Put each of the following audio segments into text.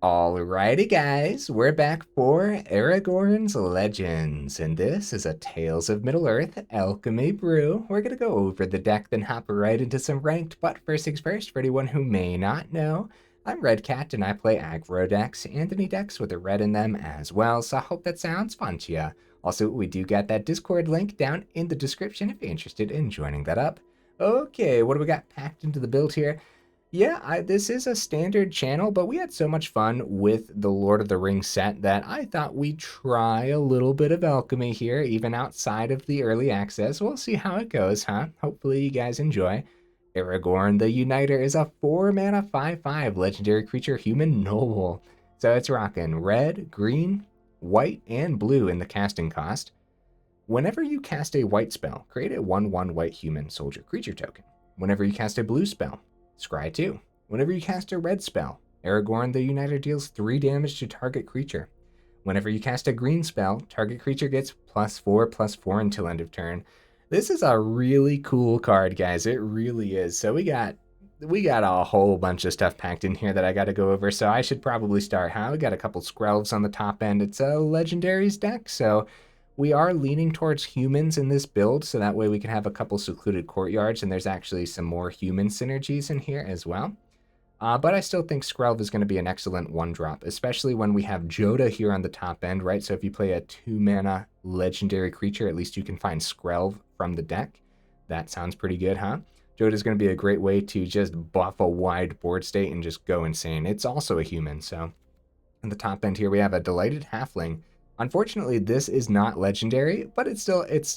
Alrighty guys, we're back for Aragorn's Legends, and this is a Tales of Middle-earth Alchemy brew. We're gonna go over the deck, then hop right into some ranked, but first things first, for anyone who may not know, I'm Red Cat and I play aggro decks and any decks with a red in them as well, so I hope that sounds fun to ya. Also, we do got that Discord link down in the description if you're interested in joining that up. Okay, what do we got packed into the build here? Yeah, this is a standard channel, but we had so much fun with the Lord of the Rings set that I thought we'd try a little bit of alchemy here, even outside of the early access. We'll see how it goes, huh? Hopefully you guys enjoy. Aragorn the Uniter is a 4 mana 5/5 legendary creature human noble. So it's rocking red, green, white, and blue in the casting cost. Whenever you cast a white spell, create a 1/1 white human soldier creature token. Whenever you cast a blue spell, scry 2. Whenever you cast a red spell, Aragorn the Uniter deals 3 damage to target creature. Whenever you cast a green spell, target creature gets +4/+4 until end of turn. This is a really cool card, guys. It really is. So we got a whole bunch of stuff packed in here that I got to go over. So I should probably start. Huh? We got a couple Skrelvs on the top end. It's a legendaries deck, so we are leaning towards humans in this build, so that way we can have a couple secluded courtyards, and there's actually some more human synergies in here as well. But I still think Skrelv is going to be an excellent one-drop, especially when we have Joda here on the top end, right? So if you play a 2-mana legendary creature, at least you can find Skrelv from the deck. That sounds pretty good, huh? Joda is going to be a great way to just buff a wide board state and just go insane. It's also a human, so on the top end here we have a Delighted Halfling. Unfortunately, this is not legendary, but it's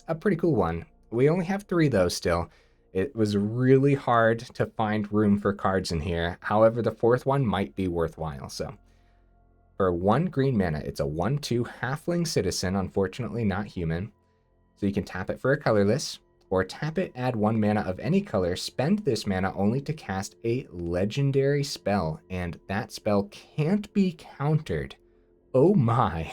a pretty cool one. We only have 3 though still. It was really hard to find room for cards in here. However, the 4th one might be worthwhile. So for 1 green mana, it's a 1/2 halfling citizen, unfortunately not human. So you can tap it for a colorless, or tap it, add 1 mana of any color, spend this mana only to cast a legendary spell, and that spell can't be countered. Oh my.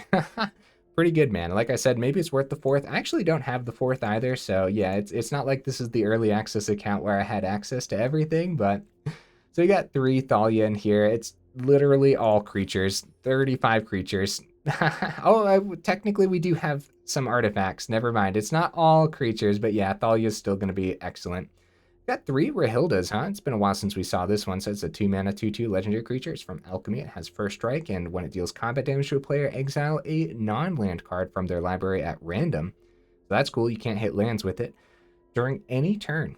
Pretty good, man. Like I said, maybe it's worth the 4th. I actually don't have the 4th either, so yeah, it's not like this is the early access account where I had access to everything, but so you got 3 Thalia in here. It's literally all creatures, 35 creatures. Technically we do have some artifacts. Never mind. It's not all creatures, but yeah, Thalia's still going to be excellent. Got 3 Rahildas, huh? It's been a while since we saw this one. So it's a 2-mana 2/2 legendary creature. It's from Alchemy. It has first strike, and when it deals combat damage to a player, exile a non-land card from their library at random. So that's cool. You can't hit lands with it. During any turn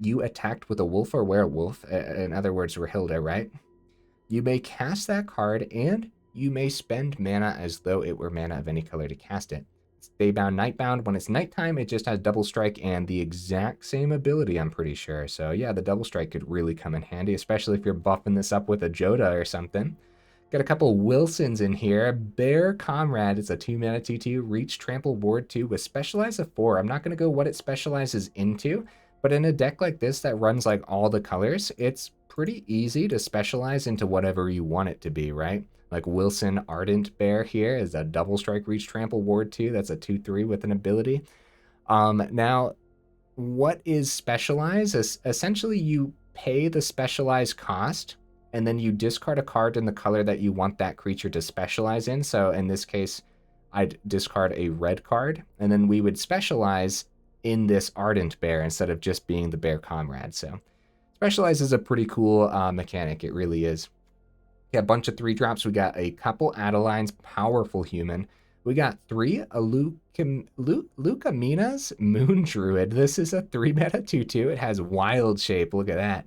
you attacked with a wolf or werewolf, in other words, Rahilda, right? You may cast that card, and you may spend mana as though it were mana of any color to cast it. Daybound, Nightbound. When it's nighttime, it just has double strike and the exact same ability, I'm pretty sure. So yeah, the double strike could really come in handy, especially if you're buffing this up with a Joda or something. Got a couple Wilsons in here. Bear Comrade, it's a 2-mana 2/2, reach, trample, ward 2 with specialize of 4. I'm not going to go what it specializes into, but in a deck like this that runs like all the colors, it's pretty easy to specialize into whatever you want it to be, right? Like Wilson Ardent Bear here is a double strike, reach, trample, ward 2. That's a 2/3 with an ability. Now, what is specialize? Essentially, you pay the specialized cost, and then you discard a card in the color that you want that creature to specialize in. So in this case, I'd discard a red card, and then we would specialize in this Ardent Bear instead of just being the Bear Comrade. So specialize is a pretty cool mechanic. It really is. A bunch of 3-drops. We got a couple Adeline's, powerful human. We got 3 Lucaminas Moon Druid. This is a 3-mana 2/2. It has wild shape. Look at that.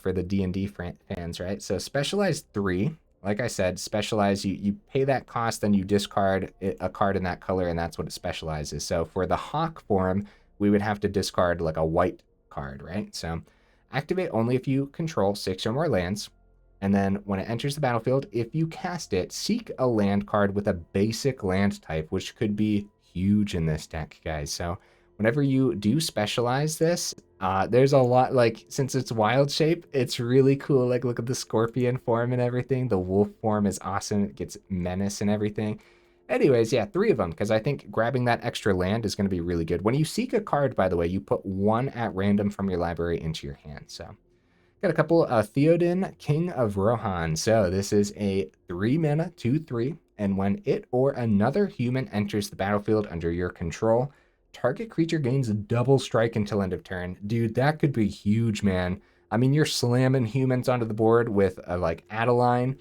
For the D&D fans, right? So specialized 3. Like I said, specialize, you pay that cost, then you discard a card in that color, and that's what it specializes. So for the Hawk form, we would have to discard like a white card, right? So activate only if you control 6 or more lands. And then when it enters the battlefield, if you cast it, seek a land card with a basic land type, which could be huge in this deck, guys. So whenever you do specialize this, there's a lot, like, since it's wild shape, it's really cool. Like, look at the scorpion form and everything. The wolf form is awesome. It gets menace and everything. Anyways, yeah, 3 of them, because I think grabbing that extra land is going to be really good. When you seek a card, by the way, you put 1 at random from your library into your hand. So Got a couple Théoden, King of Rohan. So this is a 3 mana 2/3, and when it or another human enters the battlefield under your control, target creature gains double strike until end of turn. Dude, that could be huge, man. I mean, you're slamming humans onto the board with like Adeline.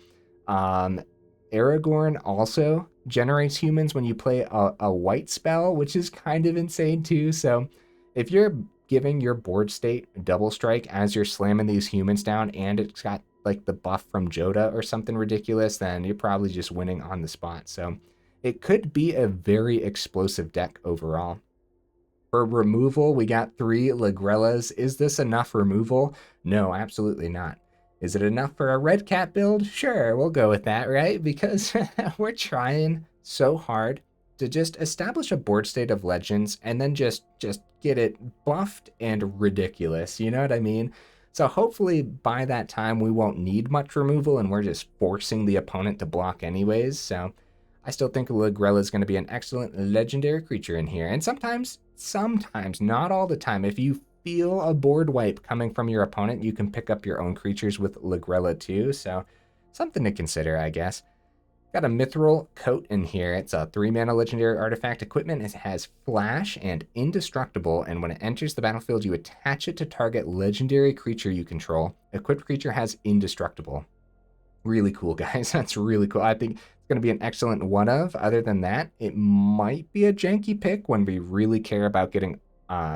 Aragorn also generates humans when you play a white spell, which is kind of insane too. So if you're giving your board state double strike as you're slamming these humans down and it's got like the buff from Joda or something ridiculous, then you're probably just winning on the spot. So it could be a very explosive deck overall. For removal, we got 3 Lagrellas. Is this enough removal? No, absolutely not. Is it enough for a red cat build? Sure, we'll go with that, right? Because we're trying so hard to just establish a board state of legends and then just get it buffed and ridiculous. You know what I mean? So hopefully by that time we won't need much removal and we're just forcing the opponent to block anyways. So I still think Lagrella is going to be an excellent legendary creature in here. And sometimes, not all the time, if you feel a board wipe coming from your opponent, you can pick up your own creatures with Lagrella too. So something to consider, I guess. Got a Mithril Coat in here. It's a 3 mana legendary artifact equipment. It has flash and indestructible, and when it enters the battlefield, you attach it to target legendary creature you control. Equipped creature has indestructible. Really cool, guys. That's really cool. I think it's going to be an excellent one of. Other than that, it might be a janky pick when we really care about getting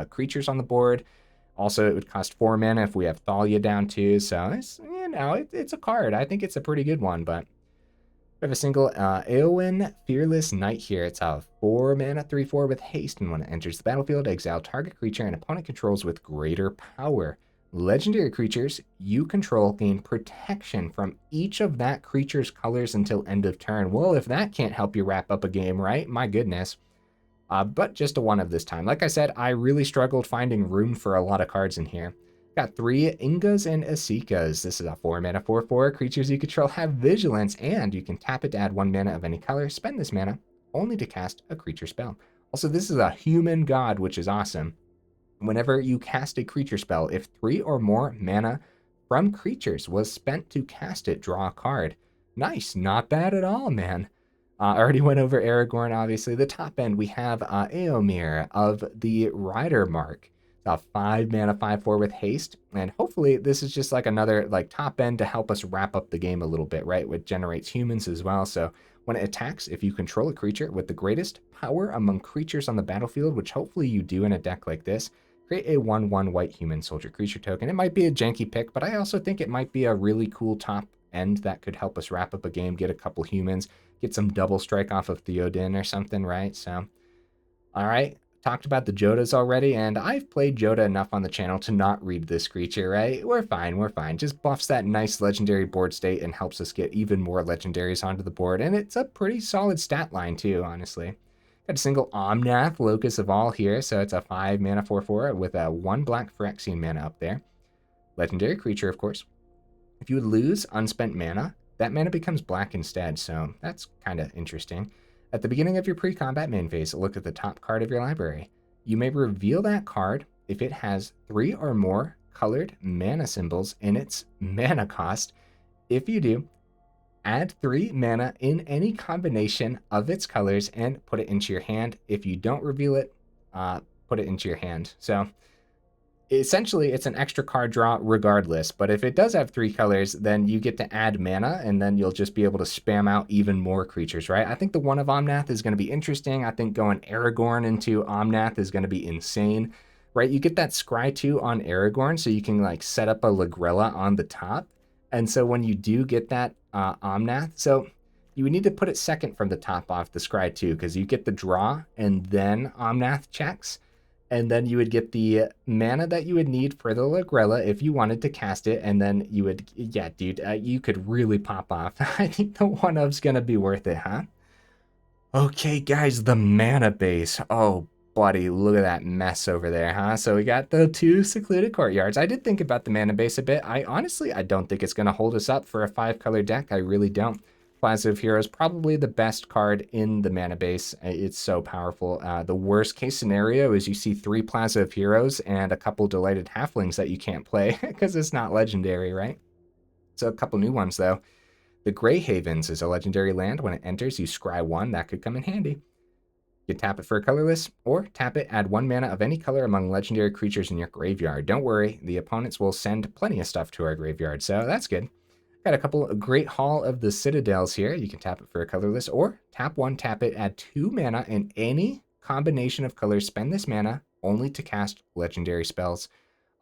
creatures on the board. Also, it would cost 4 mana if we have Thalia down too. So it's, you know, it's a card. I think it's a pretty good one, but we have a single Éowyn Fearless Knight here. It's a 4 mana 3/4 with haste, and when it enters the battlefield, exile target creature and opponent controls with greater power. Legendary creatures you control gain protection from each of that creature's colors until end of turn. Well, if that can't help you wrap up a game, right? My goodness. But just a one of this time. Like I said, I really struggled finding room for a lot of cards in here. Got 3 Ingas and Asikas. This is a 4 mana 4/4. Creatures you control have vigilance, and you can tap it to add 1 mana of any color. Spend this mana only to cast a creature spell. Also, this is a human god, which is awesome. Whenever you cast a creature spell, if 3 or more mana from creatures was spent to cast it, draw a card. Nice, not bad at all, man. Already went over Aragorn, obviously. The top end, we have Éomer of the Riddermark. A 5 mana 5/4 with haste, and hopefully this is just like another like top end to help us wrap up the game a little bit, right? Which generates humans as well. So when it attacks, if you control a creature with the greatest power among creatures on the battlefield, which hopefully you do in a deck like this, create a 1/1 white human soldier creature token. It might be a janky pick, but I also think it might be a really cool top end that could help us wrap up a game, get a couple humans, get some double strike off of Théoden or something, right? So, all right. Talked about the Jodas already, and I've played Joda enough on the channel to not read this creature, right? We're fine. Just buffs that nice legendary board state and helps us get even more legendaries onto the board, and it's a pretty solid stat line too, honestly. Got a single Omnath, Locus of All here, so it's a 5 mana 4/4 with a 1 black Phyrexian mana up there. Legendary creature, of course. If you would lose unspent mana, that mana becomes black instead, so that's kind of interesting. At the beginning of your pre-combat main phase, look at the top card of your library. You may reveal that card if it has 3 or more colored mana symbols in its mana cost. If you do, add 3 mana in any combination of its colors and put it into your hand. If you don't reveal it, put it into your hand. So essentially, it's an extra card draw regardless, but if it does have 3 colors, then you get to add mana, and then you'll just be able to spam out even more creatures, right? I think the one of Omnath is going to be interesting. I think going Aragorn into Omnath is going to be insane, right? You get that Scry 2 on Aragorn, so you can like set up a Lagrella on the top, and so when you do get that Omnath, so you would need to put it second from the top off the Scry 2, because you get the draw, and then Omnath checks, and then you would get the mana that you would need for the Lagrella if you wanted to cast it, and then you would, yeah, dude, you could really pop off. I think the one-of's gonna be worth it, huh? Okay, guys, the mana base. Oh, buddy, look at that mess over there, huh? So we got the 2 secluded courtyards. I did think about the mana base a bit. I don't think it's gonna hold us up for a 5-color deck. I really don't. Plaza of Heroes, probably the best card in the mana base. It's so powerful. The worst case scenario is you see 3 Plaza of Heroes and a couple Delighted Halflings that you can't play because it's not legendary, right? So a couple new ones, though. The Grey Havens is a legendary land. When it enters, you scry 1. That could come in handy. You tap it for a colorless, or tap it, add 1 mana of any color among legendary creatures in your graveyard. Don't worry, the opponents will send plenty of stuff to our graveyard, so that's good. Got a couple of Great Hall of the Citadels here. You can tap it for a colorless, or tap 1, tap it, add 2 mana in any combination of colors. Spend this mana only to cast legendary spells.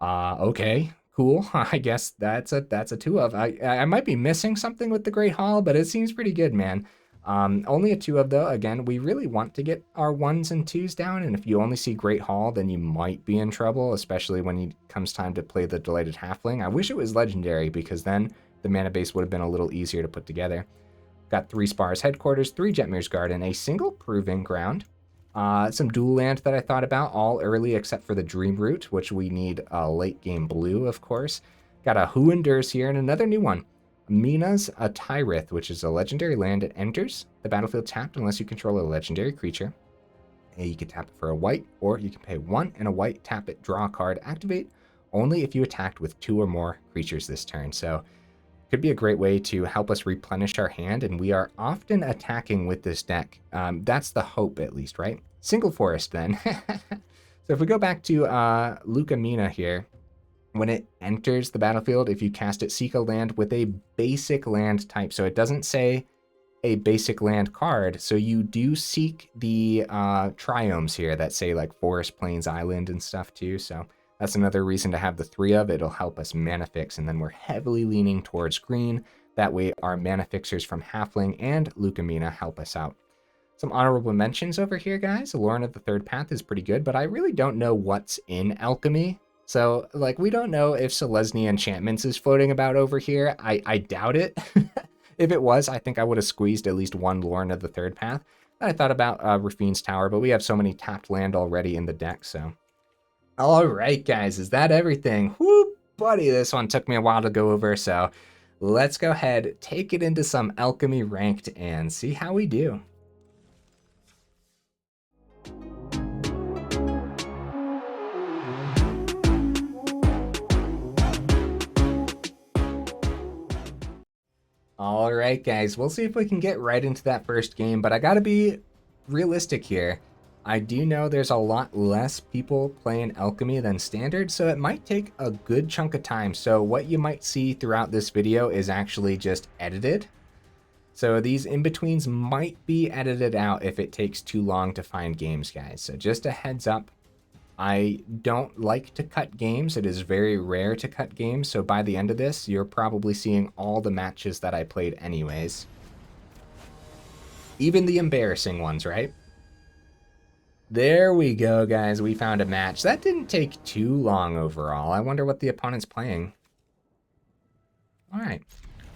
Okay, cool. I guess that's a 2 of. I might be missing something with the Great Hall, but it seems pretty good, man. Only a 2 of, though. Again, we really want to get our 1s and 2s down, and if you only see Great Hall, then you might be in trouble, especially when it comes time to play the Delighted Halfling. I wish it was legendary, because then the mana base would have been a little easier to put together. Got 3 Spar's Headquarters, 3 Jetmir's Garden, a single Proving Ground, some dual land that I thought about, all early except for the Dream Root, which we need late game blue, of course. Got a Who Endures here, and another new one. Minas Tirith, which is a legendary land. It enters the battlefield tapped unless you control a legendary creature. And you can tap it for a white, or you can pay 1 and a white, tap it, draw a card, activate only if you attacked with 2 or more creatures this turn. So could be a great way to help us replenish our hand, and we are often attacking with this deck. That's the hope, at least, right? Single forest, then. So if we go back to Lucamina here, when it enters the battlefield, if you cast it, seek a land with a basic land type. So it doesn't say a basic land card, so you do seek the triomes here that say like Forest, Plains, Island, and stuff too, so that's another reason to have the 3 of. It'll help us mana fix, and then we're heavily leaning towards green. That way our mana fixers from Halfling and Lucamina help us out. Some honorable mentions over here, guys. Lorn of the Third Path is pretty good, but I really don't know what's in Alchemy. So, like, we don't know if Selesnya Enchantments is floating about over here. I doubt it. If it was, I think I would have squeezed at least 1 Lorn of the Third Path. I thought about Rafine's Tower, but we have so many tapped land already in the deck, so. All right, guys, is that everything? Whoo, buddy, this one took me a while to go over, so let's go ahead, take it into some Alchemy Ranked, and see how we do. All right, guys, we'll see if we can get right into that first game, but I gotta be realistic here. I do know there's a lot less people playing Alchemy than Standard, so it might take a good chunk of time. So what you might see throughout this video is actually just edited. So these in-betweens might be edited out if it takes too long to find games, guys. So just a heads up, I don't like to cut games. It is very rare to cut games, so by the end of this, you're probably seeing all the matches that I played anyways. Even the embarrassing ones, right? There we go, guys. We found a match. That didn't take too long overall. I wonder what the opponent's playing. All right.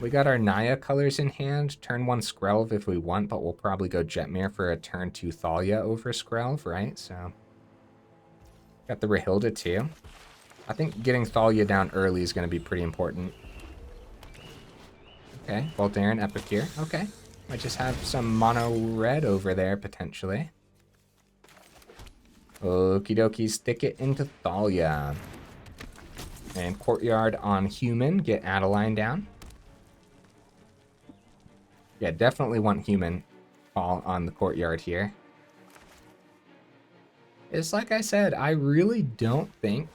We got our Naya colors in hand. Turn 1 Skrelv if we want, but we'll probably go Jetmir for a turn 2 Thalia over Skrelv, right? So, got the Rahilda too. I think getting Thalia down early is going to be pretty important. Okay, Voltaren, Epic here. Okay. Might just have some mono red over there, potentially. Okie dokies, Thicket into Thalia. And Courtyard on Human, get Adeline down. Yeah, definitely want Human fall on the Courtyard here. It's like I said, I really don't think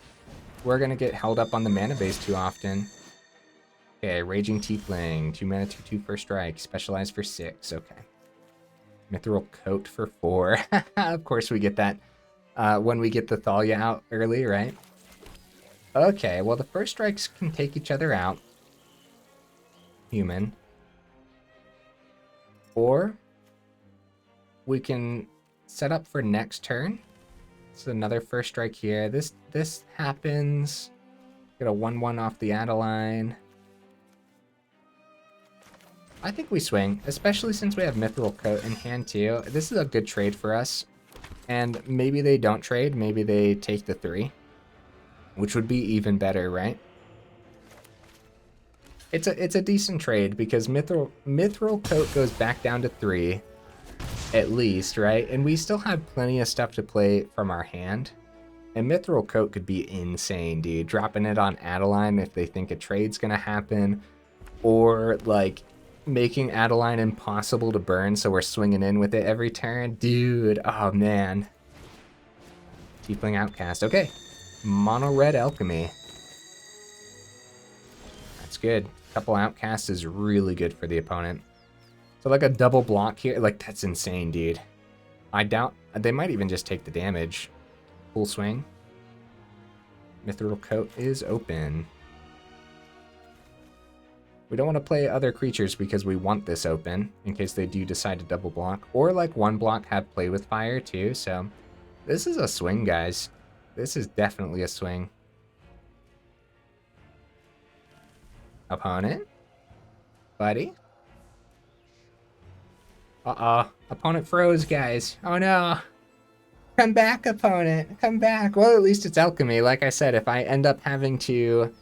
we're going to get held up on the mana base too often. Okay, Raging Tiefling, 2 mana, 2/2 for strike, specialized for 6, okay. Mithril Coat for 4. Of course we get that. When we get the Thalia out early, right? Okay, well the first strikes can take each other out. Human. Or we can set up for next turn. So another first strike here. This happens. Get a 1/1 off the Adeline. I think we swing, especially since we have Mithril Coat in hand too. This is a good trade for us. And maybe they don't trade, maybe they take the 3, which would be even better, right? It's a decent trade because Mithril Coat goes back down to 3, at least, right? And we still have plenty of stuff to play from our hand. And Mithril Coat could be insane, dude. Dropping it on Adeline if they think a trade's gonna happen. Or, like, making Adeline impossible to burn so we're swinging in with it every turn. Dude, oh man. Tiefling Outcast. Okay. Mono Red Alchemy. That's good. Couple Outcasts is really good for the opponent. So like a double block here, like that's insane, dude. I doubt, they might even just take the damage. Full swing. Mithril Coat is open. We don't want to play other creatures because we want this open in case they do decide to double block. Or like one block have play with fire too, so this is a swing, guys. This is definitely a swing. Opponent? Buddy? Uh-oh. Opponent froze, guys. Oh no. Come back, opponent. Come back. Well, at least it's alchemy. Like I said, if I end up having to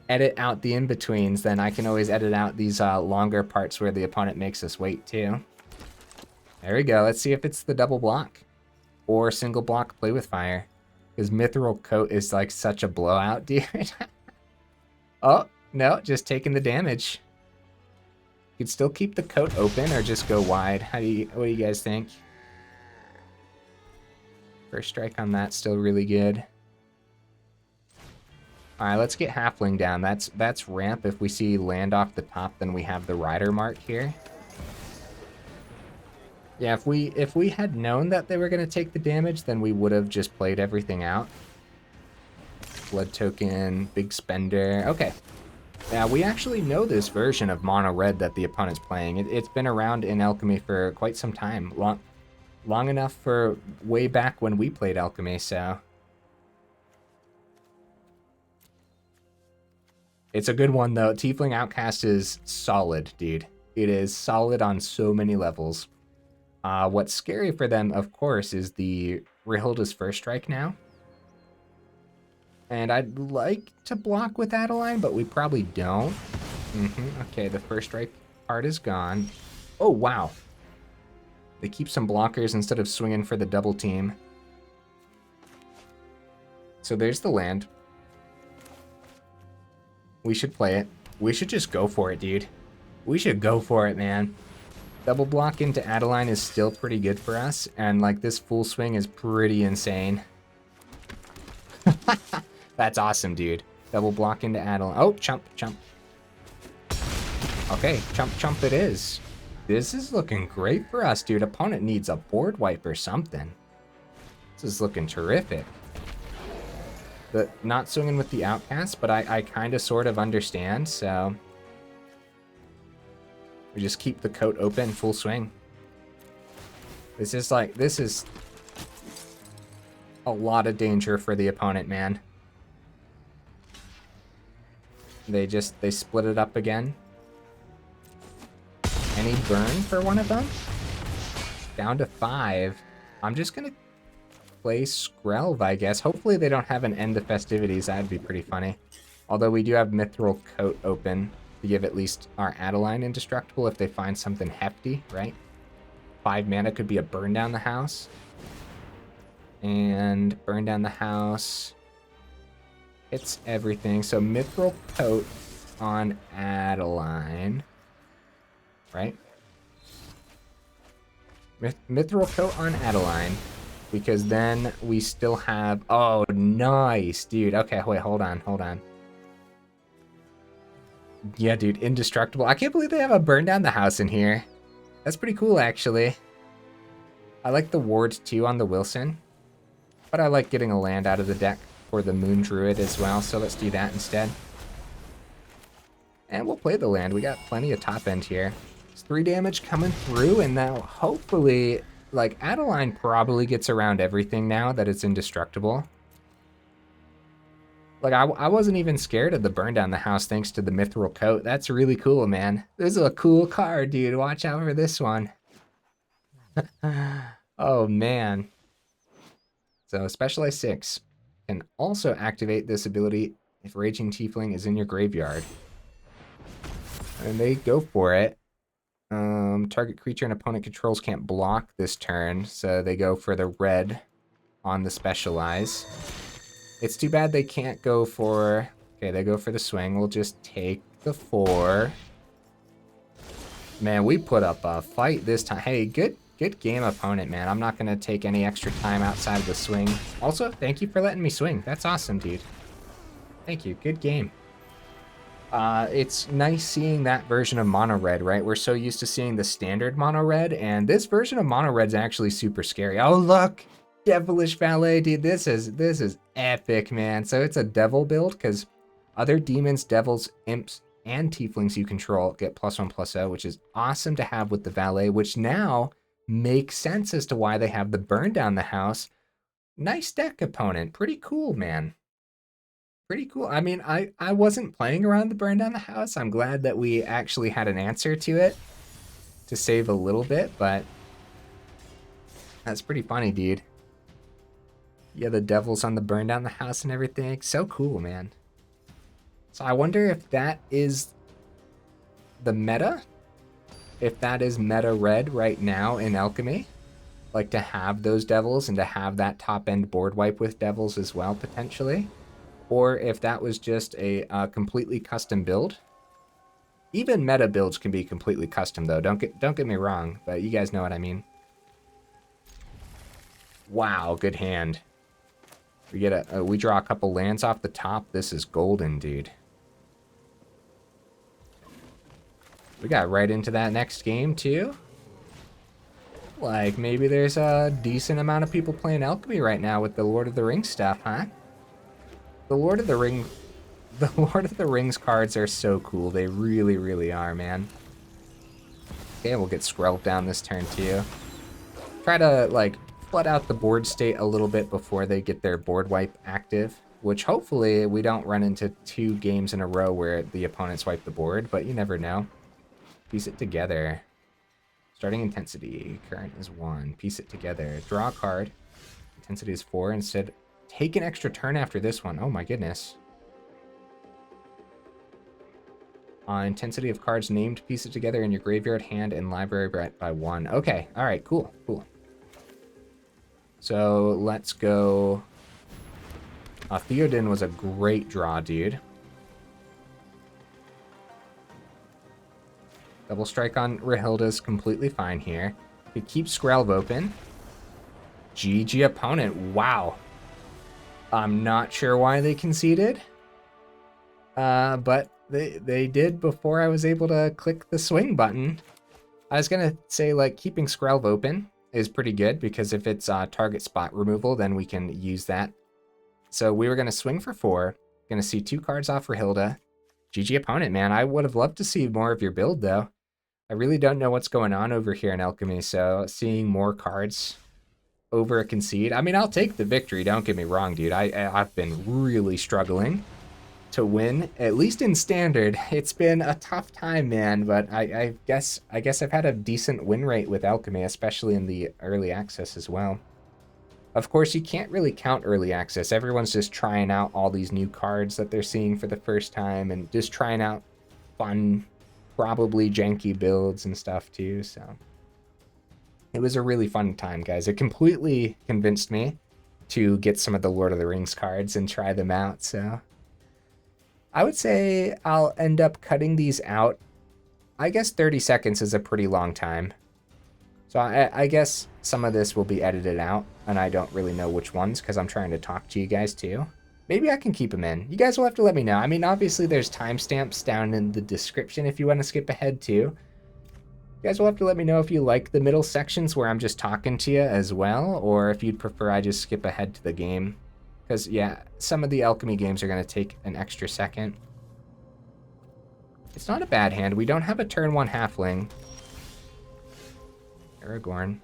edit out the in-betweens, then I can always edit out these longer parts where the opponent makes us wait too. There we go. Let's see if it's the double block. Or single block play with fire. Because Mithril Coat is like such a blowout, dude. Oh, no, just taking the damage. You could still keep the coat open or just go wide. What do you guys think? First strike on that, still really good. Alright, let's get Halfling down. That's ramp. If we see land off the top, then we have the Riddermark here. Yeah, if we had known that they were going to take the damage, then we would have just played everything out. Blood token, big spender. Okay. Yeah, we actually know this version of mono red that the opponent's playing. It's been around in Alchemy for quite some time. Long enough for way back when we played Alchemy, so. It's a good one, though. Tiefling Outcast is solid, dude. It is solid on so many levels. What's scary for them, of course, is the Rahilda's first strike now. And I'd like to block with Adeline, but we probably don't. Okay, the first strike part is gone. Oh, wow. They keep some blockers instead of swinging for the double team. So there's the land. We should play it. We should just go for it, dude. We should go for it, man. Double block into Adeline is still pretty good for us, and like this full swing is pretty insane. That's awesome, dude. Double block into Adeline. Oh, chump, chump. Okay, chump, chump it is. This is looking great for us, dude. Opponent needs a board wipe or something. This is looking terrific. Not swinging with the Outcast, but I kind of sort of understand, so. We just keep the coat open, full swing. This is a lot of danger for the opponent, man. They split it up again. Any burn for one of them? Down to 5. I'm just gonna play Skrelv, I guess. Hopefully they don't have an end of festivities. That'd be pretty funny. Although we do have Mithril Coat open to give at least our Adeline indestructible if they find something hefty, right? 5 mana could be a burn down the house. And burn down the house. Hits everything. So Mithril Coat on Adeline. Right? Mithril Coat on Adeline. Because then we still have... Oh, nice, dude. Okay, wait, hold on. Yeah, dude, indestructible. I can't believe they have a burn down the house in here. That's pretty cool, actually. I like the ward, too, on the Wilson. But I like getting a land out of the deck for the Moon Druid as well, so let's do that instead. And we'll play the land. We got plenty of top end here. It's 3 damage coming through, and now hopefully... Like, Adeline probably gets around everything now that it's indestructible. Like, I wasn't even scared of the burn down the house thanks to the Mithril Coat. That's really cool, man. This is a cool card, dude. Watch out for this one. Oh, man. So, Specialized 6 can also activate this ability if Raging Tiefling is in your graveyard. And they go for it. Target creature an opponent controls can't block this turn, so they go for the red on the specialize. It's too bad they can't go for... Okay, they go for the swing. We'll just take the 4. Man, we put up a fight this time. Hey, good game, opponent, man. I'm not going to take any extra time outside of the swing. Also, thank you for letting me swing. That's awesome, dude. Thank you. Good game. It's nice seeing that version of mono red, right? We're so used to seeing the standard mono red, and this version of mono red's actually super scary. Oh, look! Devilish Valet, dude. This is epic, man. So it's a devil build, because other demons, devils, imps, and tieflings you control get +1/+0, which is awesome to have with the Valet, which now makes sense as to why they have the burn down the house. Nice deck, opponent. Pretty cool, man. Pretty cool. I mean, I wasn't playing around the burn down the house. I'm glad that we actually had an answer to it to save a little bit, but that's pretty funny, dude. Yeah, the devils on the burn down the house and everything. So cool, man. So I wonder if that is the meta? If that is meta red right now in Alchemy? Like to have those devils and to have that top end board wipe with devils as well, potentially? Or if that was just a completely custom build. Even meta builds can be completely custom, though. Don't get me wrong, but you guys know what I mean. Wow, good hand. We get we draw a couple lands off the top. This is golden, dude. We got right into that next game too. Like maybe there's a decent amount of people playing Alchemy right now with the Lord of the Rings stuff, huh? The Lord of the Rings cards are so cool. They really, really are, man. Okay, we'll get Skrelv down this turn too. Try to like flood out the board state a little bit before they get their board wipe active, which hopefully we don't run into 2 games in a row where the opponents wipe the board, but you never know. Piece it together. Starting intensity. Current is 1. Piece it together. Draw a card. Intensity is 4. Instead, take an extra turn after this one. Oh my goodness. Intensity of cards named, piece it together in your graveyard, hand, and library by 1. Okay, alright, cool, cool. So, let's go... Théoden was a great draw, dude. Double strike on Rahilda's completely fine here. We keep Skrelv open. GG opponent, wow. I'm not sure why they conceded. But they did before I was able to click the swing button. I was gonna say, like, keeping Skrelv open is pretty good, because if it's target spot removal, then we can use that. So we were gonna swing for 4. Gonna see 2 cards off Rahilda. GG opponent, man. I would have loved to see more of your build, though. I really don't know what's going on over here in Alchemy, so seeing more cards over a concede. I mean, I'll take the victory, don't get me wrong, dude. I've been really struggling to win, at least in standard. It's been a tough time, man, but I guess I've had a decent win rate with Alchemy, especially in the early access as well. Of course, you can't really count early access. Everyone's just trying out all these new cards that they're seeing for the first time and just trying out fun, probably janky builds and stuff too, so it was a really fun time, guys. It completely convinced me to get some of the Lord of the Rings cards and try them out, so I would say I'll end up cutting these out. I guess 30 seconds is a pretty long time, so I guess some of this will be edited out, and I don't really know which ones because I'm trying to talk to you guys too. Maybe I can keep them in. You guys will have to let me know. I mean, obviously there's timestamps down in the description if you want to skip ahead too. You guys will have to let me know if you like the middle sections where I'm just talking to you as well, or if you'd prefer I just skip ahead to the game. Because, yeah, some of the Alchemy games are going to take an extra second. It's not a bad hand. We don't have a turn 1 halfling. Aragorn.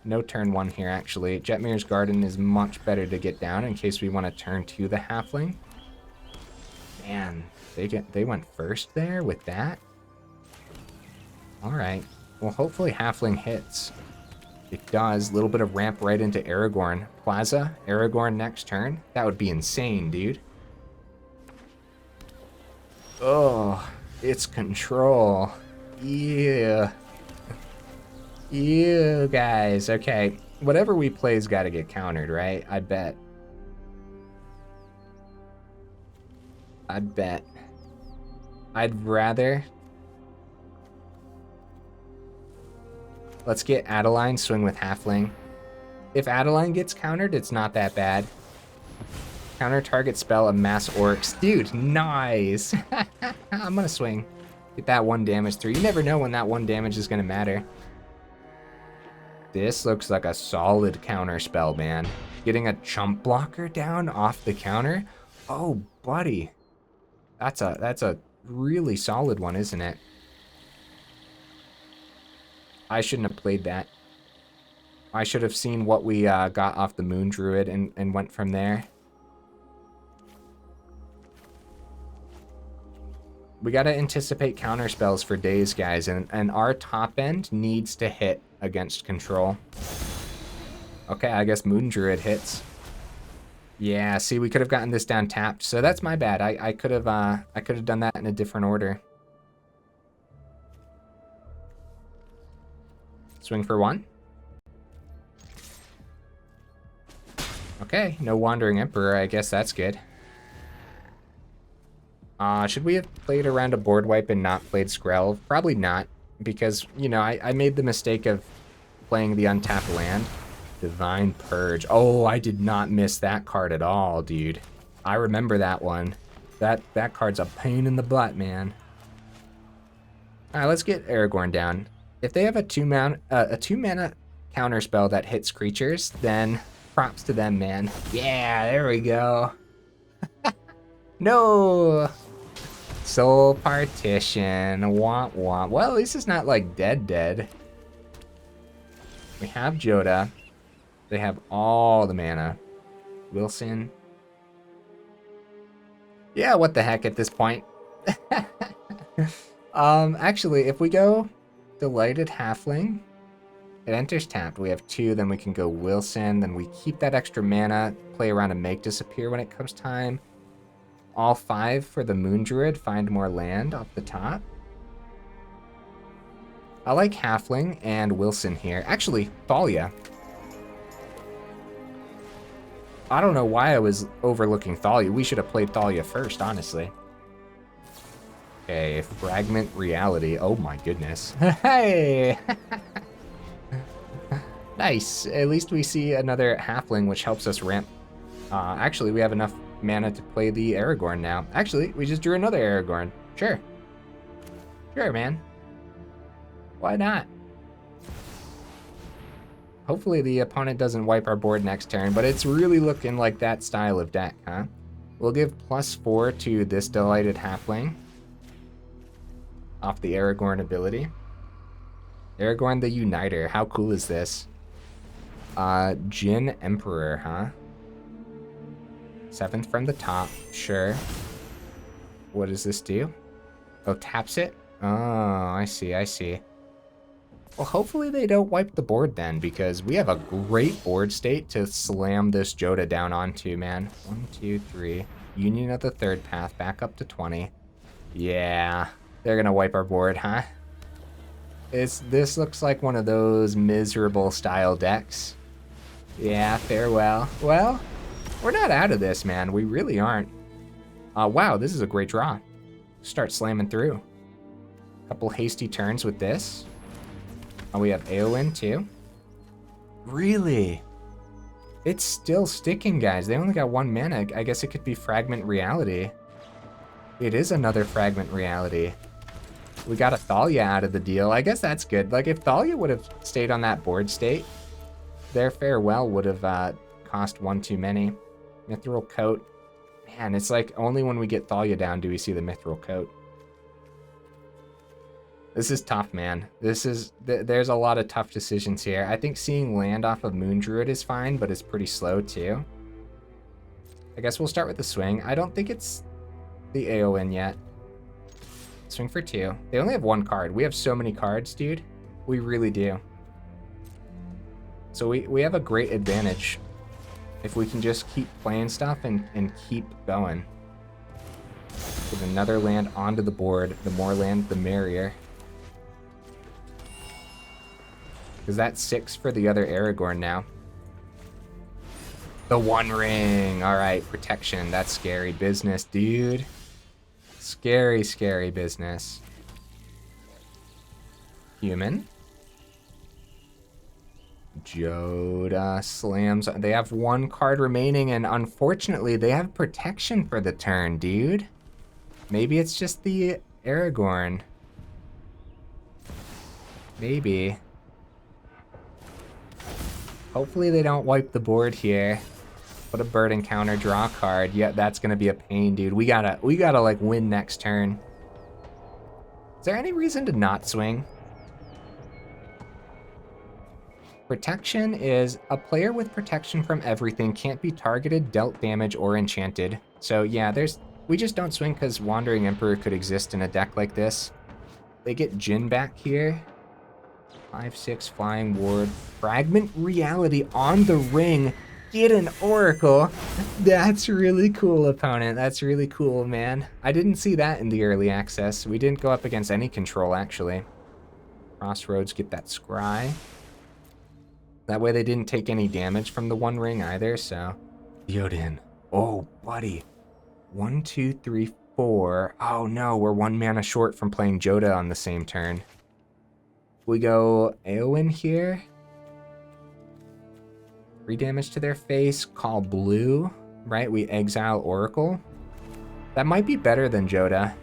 No turn 1 here, actually. Jetmir's Garden is much better to get down in case we want to turn 2 the halfling. Man, they went first there with that. Alright. Well, hopefully halfling hits. It does. A little bit of ramp right into Aragorn. Plaza, Aragorn next turn. That would be insane, dude. Oh, It's control. Yeah. You guys. Okay. Whatever we play's got to get countered, right? I bet. I'd rather... Let's get Adeline, swing with Halfling. If Adeline gets countered, it's not that bad. Counter target spell of mass orcs. Dude, nice. I'm gonna swing. Get that 1 damage through. You never know when that 1 damage is gonna matter. This looks like a solid counter spell, man. Getting a chump blocker down off the counter. Oh, buddy. That's a really solid one, isn't it? I shouldn't have played that. I should have seen what we got off the Moon Druid and went from there. We got to anticipate counter spells for days, guys, and our top end needs to hit against control. Okay, I guess Moon Druid hits. Yeah, see, we could have gotten this down tapped, so that's my bad. I could have done that in a different order. Swing for 1. Okay, no Wandering Emperor. I guess that's good. Should we have played around a board wipe and not played Skrelv? Probably not, because, you know, I made the mistake of playing the untapped land. Divine Purge. Oh, I did not miss that card at all, dude. I remember that one. That card's a pain in the butt, man. All right, let's get Aragorn down. If they have a 2-mana counter spell that hits creatures, then props to them, man. Yeah, there we go. No! Soul Partition. Womp womp. Well, at least it's not like dead. We have Joda. They have all the mana. Wilson. Yeah, what the heck at this point? Actually, if we go Delighted Halfling, it enters tapped. We have 2, then we can go Wilson, then we keep that extra mana, play around and make disappear when it comes time. All 5 for the Moon Druid, find more land off the top. I like Halfling and Wilson here. Actually, Thalia. I don't know why I was overlooking Thalia. We should have played Thalia first, honestly. Okay, Fragment Reality. Oh my goodness. Hey! Nice. At least we see another Halfling, which helps us ramp. Actually, we have enough mana to play the Aragorn now. Actually, we just drew another Aragorn. Sure. Sure, man. Why not? Hopefully the opponent doesn't wipe our board next turn, but it's really looking like that style of deck, huh? We'll give +4 to this Delighted Halfling off the Aragorn ability. Aragorn the Uniter. How cool is this? Jin Emperor, huh? 7th from the top, sure. What does this do? Oh, taps it? Oh, I see. Well, hopefully they don't wipe the board then, because we have a great board state to slam this Joda down onto, man. 1, 2, 3. Union of the Third Path, back up to 20. Yeah, they're gonna wipe our board, huh? This looks like one of those miserable style decks. Yeah, farewell. Well, we're not out of this, man. We really aren't. Wow, this is a great draw. Start slamming through. Couple hasty turns with this. We have Éowyn too. Really? It's still sticking, guys. They only got 1 mana. I guess it could be Fragment Reality. It is another Fragment Reality. We got a Thalia out of the deal. I guess that's good. Like, if Thalia would have stayed on that board state, their farewell would have cost 1 too many. Mithril Coat. Man, it's like only when we get Thalia down do we see the Mithril Coat. This is tough, man. There's a lot of tough decisions here. I think seeing land off of Moon Druid is fine, but it's pretty slow too. I guess we'll start with the swing. I don't think it's the Éowyn yet. Swing for 2. They only have 1 card. We have so many cards, dude. We really do. So we have a great advantage if we can just keep playing stuff and keep going. Get another land onto the board. The more land, the merrier. Because that's 6 for the other Aragorn now. The One Ring. All right, protection. That's scary business, dude. Scary, scary business. Human. Joda slams. They have 1 card remaining, and unfortunately, they have protection for the turn, dude. Maybe it's just the Aragorn. Maybe. Hopefully they don't wipe the board here. Put a bird encounter, draw a card. Yeah, that's gonna be a pain, dude. We gotta like win next turn. Is there any reason to not swing? Protection is a player with protection from everything can't be targeted, dealt damage, or enchanted. So yeah, we just don't swing because Wandering Emperor could exist in a deck like this. They get Jin back here. 5/6 Flying Ward. Fragment Reality on the ring. Get an Oracle. That's really cool, opponent. That's really cool, man. I didn't see that in the early access. We didn't go up against any control, actually. Crossroads, get that Scry. That way they didn't take any damage from the One Ring either, so. Théoden. Oh, buddy. 1, 2, 3, 4. Oh no, we're 1 mana short from playing Joda on the same turn. We go Éowyn here. 3 damage to their face, call blue, right? We exile Oracle. That might be better than Joda.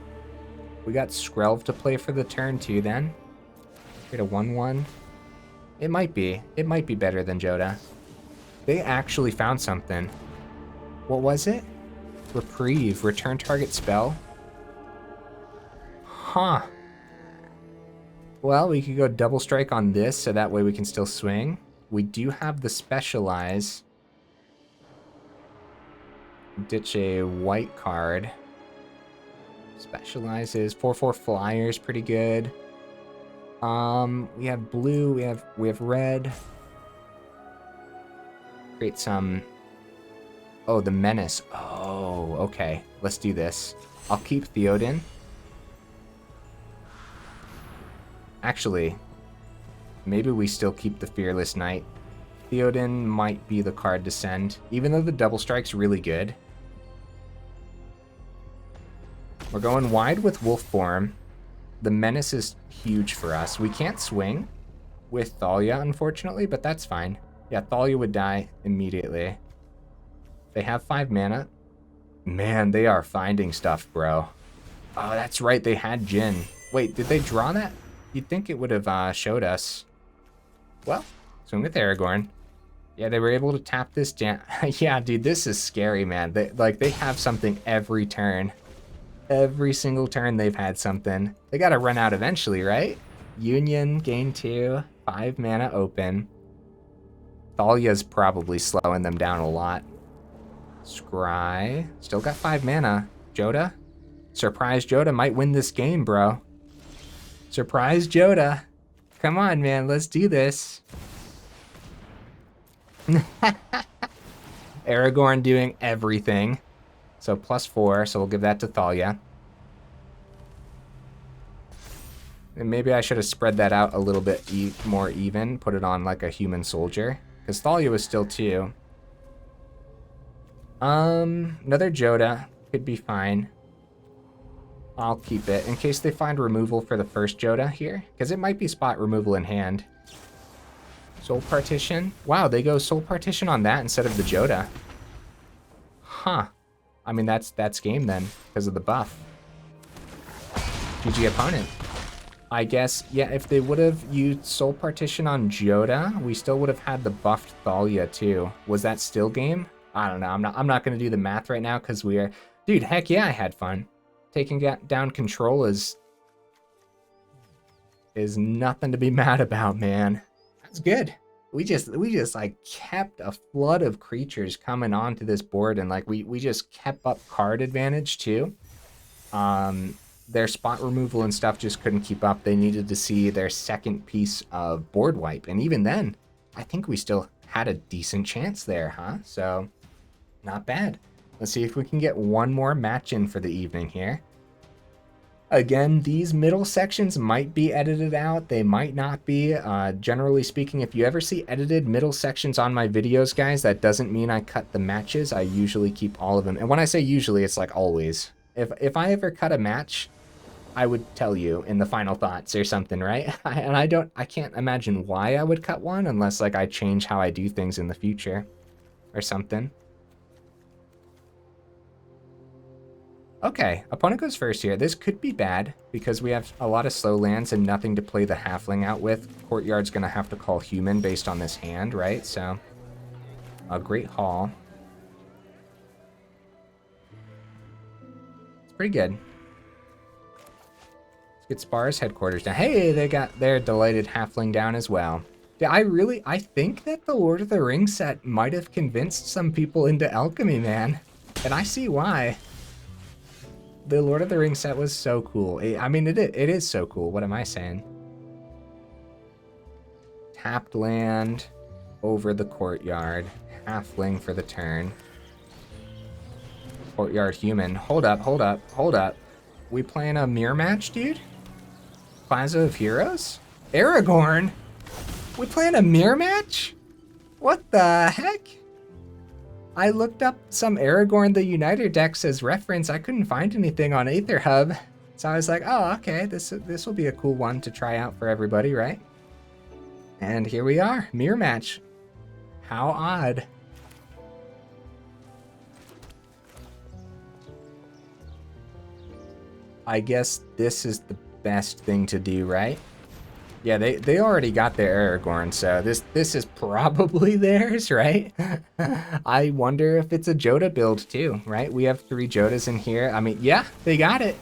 We got Skrelv to play for the turn too then. Get a 1/1. It might be better than Joda. They actually found something. What was it? Reprieve, return target spell. Huh. Well, we could go double strike on this, so that way we can still swing. We do have the specialize. Ditch a white card. Specializes 4/4 flyers, pretty good. We have blue, we have red. Create some. Oh, the menace. Oh, okay. Let's do this. I'll keep Théoden. Actually, maybe we still keep the Fearless Knight. Théoden might be the card to send, even though the double strike's really good. We're going wide with Wolf form. The menace is huge for us. We can't swing with Thalia, unfortunately, but that's fine. Yeah, Thalia would die immediately. They have 5 mana. Man, they are finding stuff, bro. Oh, that's right, they had Jin. Wait, did they draw that? You'd think it would have showed us. Well, swing with Aragorn. Yeah, they were able to tap this down. Yeah, dude, this is scary, man. They have something every turn. Every single turn they've had something. They gotta run out eventually, right? Union, gain 2, 5 mana open. Thalia's probably slowing them down a lot. Scry, still got 5 mana. Joda? Surprise Joda might win this game, bro. Surprise Joda. Come on, man, let's do this. Aragorn doing everything. So +4, so we'll give that to Thalia. And maybe I should have spread that out a little bit more even, put it on like a human soldier. Because Thalia was still 2. Another Joda could be fine. I'll keep it in case they find removal for the first Joda here, because it might be spot removal in hand. Soul Partition. Wow, they go Soul Partition on that instead of the Joda. Huh. I mean, that's game then, because of the buff. GG opponent. I guess, yeah, if they would have used Soul Partition on Joda, we still would have had the buffed Thalia too. Was that still game? I don't know. I'm not going to do the math right now because we are... Dude, heck yeah, I had fun. Taking down control is nothing to be mad about, man. That's good. We just like kept a flood of creatures coming onto this board, and like we just kept up card advantage too. Their spot removal and stuff just couldn't keep up. They needed to see their second piece of board wipe, and even then, I think we still had a decent chance there, huh? So, not bad. Let's see if we can get one more match in for the evening here. Again, these middle sections might be edited out. They might not be. Generally speaking, if you ever see edited middle sections on my videos, guys, that doesn't mean I cut the matches. I usually keep all of them. And when I say usually, it's like always. If I ever cut a match, I would tell you in the final thoughts or something, right? And I can't imagine why I would cut one unless like I change how I do things in the future or something. Okay, opponent goes first here. This could be bad because we have a lot of slow lands and nothing to play the halfling out with. Courtyard's gonna have to call human based on this hand, right? So, a great haul. It's pretty good. Let's get Spar's headquarters down. Hey, they got their Delighted Halfling down as well. Yeah, I think that the Lord of the Rings set might have convinced some people into Alchemy, man. And I see why. The Lord of the Rings set was so cool. I mean, it is so cool. What am I saying? Tapped land over the courtyard. Halfling for the turn. Courtyard human. Hold up. We playing a mirror match, dude? Plaza of Heroes? Aragorn? We playing a mirror match? What the heck? I looked up some Aragorn the Uniter decks as reference. I couldn't find anything on Aether Hub. So I was like, oh, okay, this will be a cool one to try out for everybody, right? And here we are, mirror match. How odd. I guess this is the best thing to do, right? Yeah, they already got their Aragorn, so this is probably theirs, right? I wonder if it's a Jodah build too, right? We have 3 Jodahs in here. I mean, yeah, they got it.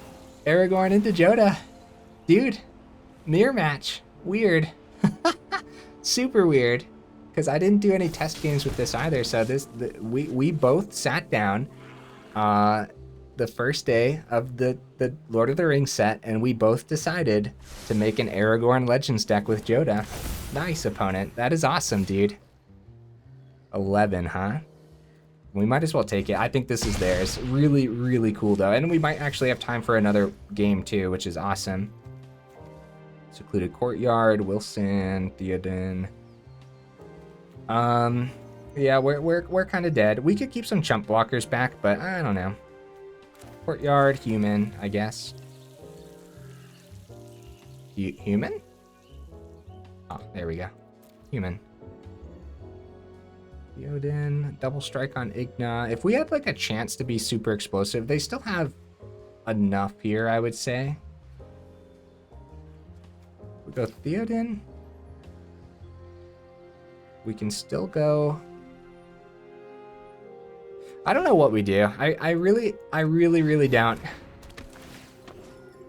Aragorn into Jodah. Dude, mirror match. Weird. Super weird. Because I didn't do any test games with this either, so we both sat down the first day of the Lord of the Rings set, and we both decided to make an Aragorn Legends deck with Jodah. Nice, opponent. That is awesome, dude. 11, huh? We might as well take it. I think this is theirs. Really, really cool, though. And we might actually have time for another game, too, which is awesome. Secluded Courtyard, Wilson, Théoden. Yeah, we're kind of dead. We could keep some chump blockers back, but I don't know. Courtyard, human, I guess. Human? Oh, there we go. Human. Théoden, double strike on Igna. If we had like a chance to be super explosive, they still have enough here, I would say. We go Théoden. We can still go. I don't know what we do. I really don't.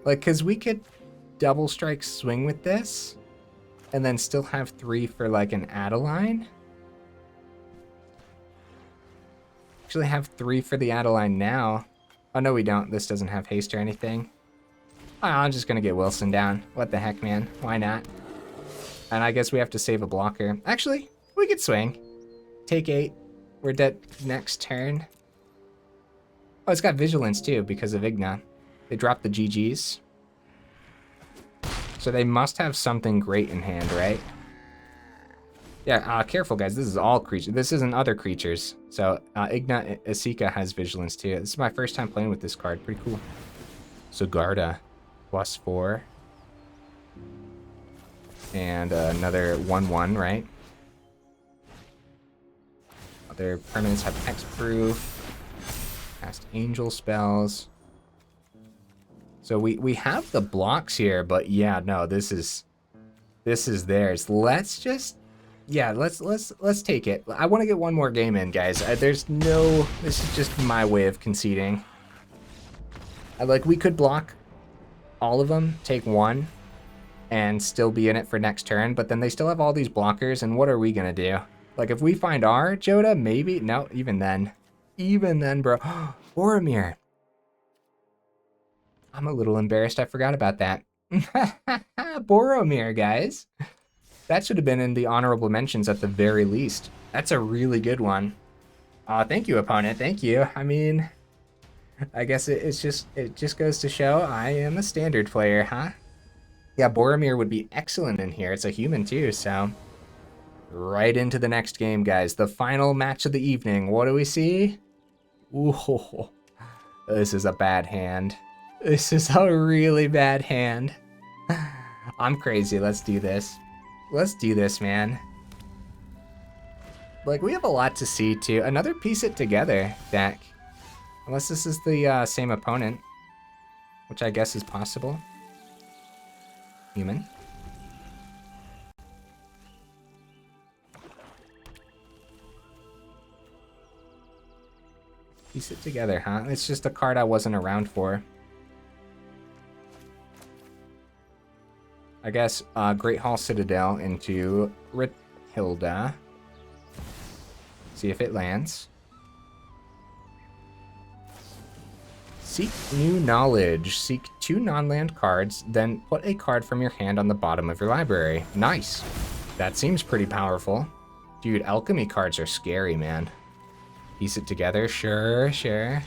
Like, cause we could double strike swing with this and then still have 3 for like an Adeline. Actually have 3 for the Adeline now. Oh no, we don't. This doesn't have haste or anything. Oh, I'm just gonna get Wilson down. What the heck, man? Why not? And I guess we have to save a blocker. Actually, we could swing. Take 8. We're dead next turn. Oh, it's got Vigilance too because of Igna. They dropped the GGs. So they must have something great in hand, right? Yeah, careful guys, this is all creatures. This isn't other creatures. So Igna Asika has Vigilance too. This is my first time playing with this card, pretty cool. So Garda, +4. And another 1/1, right? Other permanents have Hexproof. Cast Angel spells. So we have the blocks here, but yeah, no, this is theirs. Let's just, yeah, let's take it. I want to get one more game in, guys. This is just my way of conceding. Like, we could block all of them, take 1, and still be in it for next turn, but then they still have all these blockers, and what are we gonna do? Like, if we find our Jodah, maybe? No, even then. Even then, bro. Boromir. I'm a little embarrassed I forgot about that. Boromir, guys. That should have been in the honorable mentions at the very least. That's a really good one. Thank you, opponent. Thank you. I mean, I guess it just goes to show I am a standard player, huh? Yeah, Boromir would be excellent in here. It's a human too, so right into the next game, guys. The final match of the evening. What do we see? Ooh, this is a bad hand. This is a really bad hand. I'm crazy. Let's do this. Let's do this, man. Like, we have a lot to see, too. Another piece it together deck. Unless this is the same opponent, which I guess is possible. Human. Piece it together, huh? It's just a card I wasn't around for. I guess Great Hall Citadel into Rahilda. See if it lands. Seek new knowledge. Seek 2 non-land cards, then put a card from your hand on the bottom of your library. Nice. That seems pretty powerful. Dude, alchemy cards are scary, man. Piece it together. Sure, sure.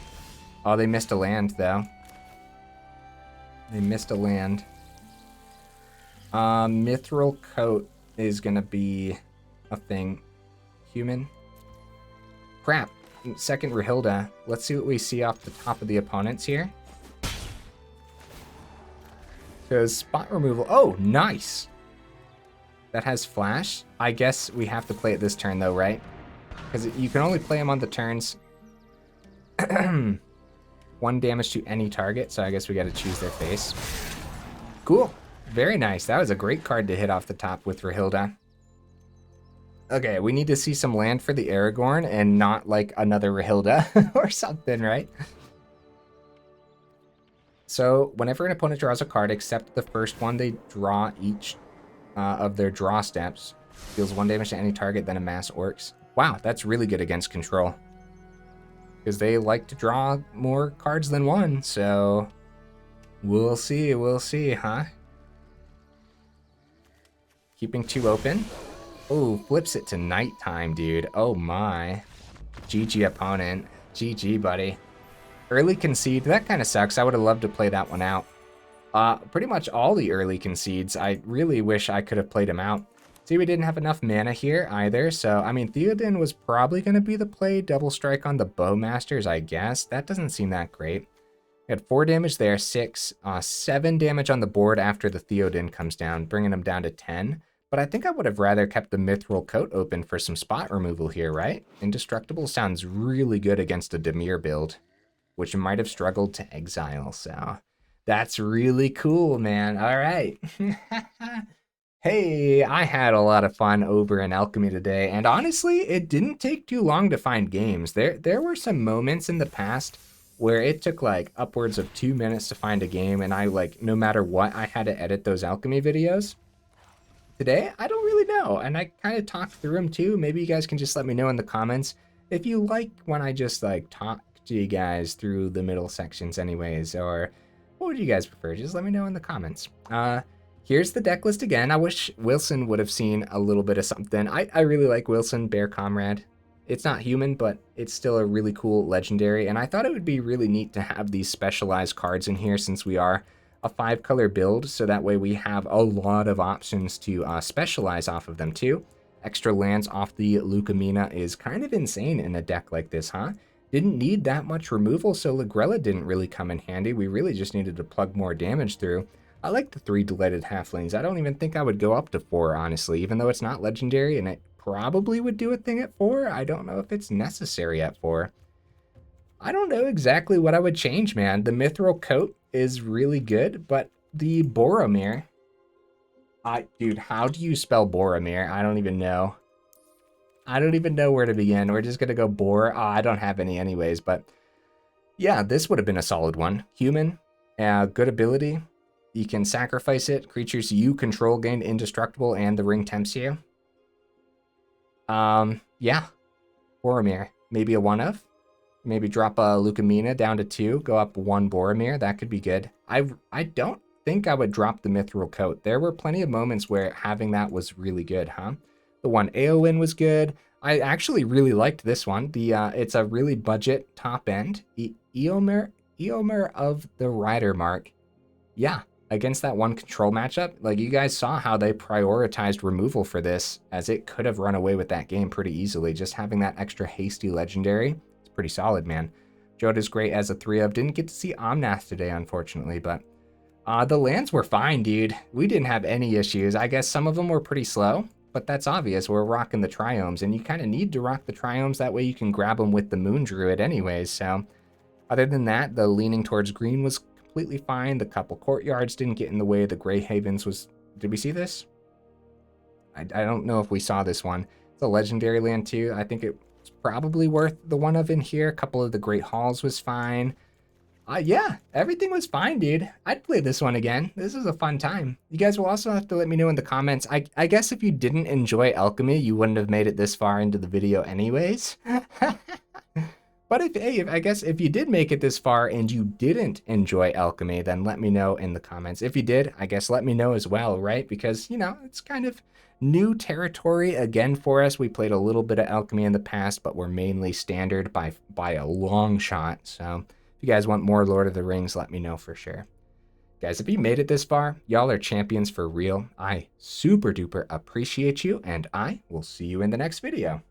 Oh, they missed a land, though. They missed a land. Mithril Coat is gonna be a thing. Human. Crap. Second Rahilda. Let's see what we see off the top of the opponents here. So spot removal. Oh, nice. That has flash. I guess we have to play it this turn though, right? Because you can only play them on the turns. 1 damage to any target, so I guess we got to choose their face. Cool. Very nice. That was a great card to hit off the top with Rahilda. Okay, we need to see some land for the Aragorn and not like another Rahilda or something, right? So whenever an opponent draws a card, except the first one they draw each of their draw steps, deals 1 damage to any target, then amass orcs. Wow, that's really good against control. Because they like to draw more cards than one, so we'll see, huh? Keeping 2 open. Oh, flips it to nighttime, dude. Oh my. GG opponent. GG, buddy. Early concede, that kind of sucks. I would have loved to play that one out. Pretty much all the early concedes, I really wish I could have played them out. See, we didn't have enough mana here either, so, I mean, Théoden was probably going to be the play. Double strike on the Bowmasters, I guess. That doesn't seem that great. We had 4 damage there, 6, 7 damage on the board after the Théoden comes down, bringing him down to 10. But I think I would have rather kept the Mithril Coat open for some spot removal here, right? Indestructible sounds really good against a Jetmir build, which might have struggled to exile, so that's really cool, man. All right. Hey, I had a lot of fun over in Alchemy today, and honestly, it didn't take too long to find games. There were some moments in the past where it took like upwards of 2 minutes to find a game, and I like, no matter what, I had to edit those Alchemy videos. Today, I don't really know, and I kind of talked through them too. Maybe you guys can just let me know in the comments if you like when I just like talk to you guys through the middle sections anyways, or what would you guys prefer? Just let me know in the comments. Here's the deck list again. I wish Wilson would have seen a little bit of something. I really like Wilson, Bear Comrade. It's not human, but it's still a really cool legendary, and I thought it would be really neat to have these specialized cards in here since we are a 5-color build, so that way we have a lot of options to specialize off of them too. Extra lands off the Lucamina is kind of insane in a deck like this, huh? Didn't need that much removal, so Lagrella didn't really come in handy. We really just needed to plug more damage through. I like the 3 Delighted Halflings. I don't even think I would go up to 4, honestly, even though it's not legendary and it probably would do a thing at 4. I don't know if it's necessary at 4. I don't know exactly what I would change, man. The Mithril Coat is really good, but the Boromir... dude, how do you spell Boromir? I don't even know. I don't even know where to begin. We're just gonna go Bor. I don't have any anyways, but... yeah, this would have been a solid one. Human, good ability. You can sacrifice it. Creatures you control gain indestructible and the ring tempts you. Yeah. Boromir. Maybe a 1-of. Maybe drop a Lucamina down to 2. Go up 1 Boromir. That could be good. I don't think I would drop the Mithril Coat. There were plenty of moments where having that was really good, huh? The one Éowyn was good. I actually really liked this one. It's a really budget top end. Éomer of the Riddermark. Yeah, against that one control matchup, like you guys saw how they prioritized removal for this, as it could have run away with that game pretty easily. Just having that extra hasty legendary, it's pretty solid, man. Joda's great as a 3-of. Didn't get to see Omnath today, unfortunately, but the lands were fine, dude. We didn't have any issues. I guess some of them were pretty slow, but that's obvious. We're rocking the Triomes, and you kind of need to rock the Triomes. That way you can grab them with the Moon Druid anyways. So other than that, the leaning towards green was completely fine. The couple courtyards didn't get in the way. The Grey Havens was... Did we see this? I don't know if we saw this one. It's a legendary land too. I think it's probably worth the 1-of in here. A couple of the Great Halls was fine. Yeah, everything was fine, dude. I'd play this one again. This is a fun time. You guys will also have to let me know in the comments. I guess if you didn't enjoy Alchemy, you wouldn't have made it this far into the video anyways. But I guess if you did make it this far and you didn't enjoy Alchemy, then let me know in the comments. If you did, I guess let me know as well, right? Because, you know, it's kind of new territory again for us. We played a little bit of Alchemy in the past, but we're mainly standard by a long shot. So if you guys want more Lord of the Rings, let me know for sure. Guys, if you made it this far, y'all are champions for real. I super duper appreciate you, and I will see you in the next video.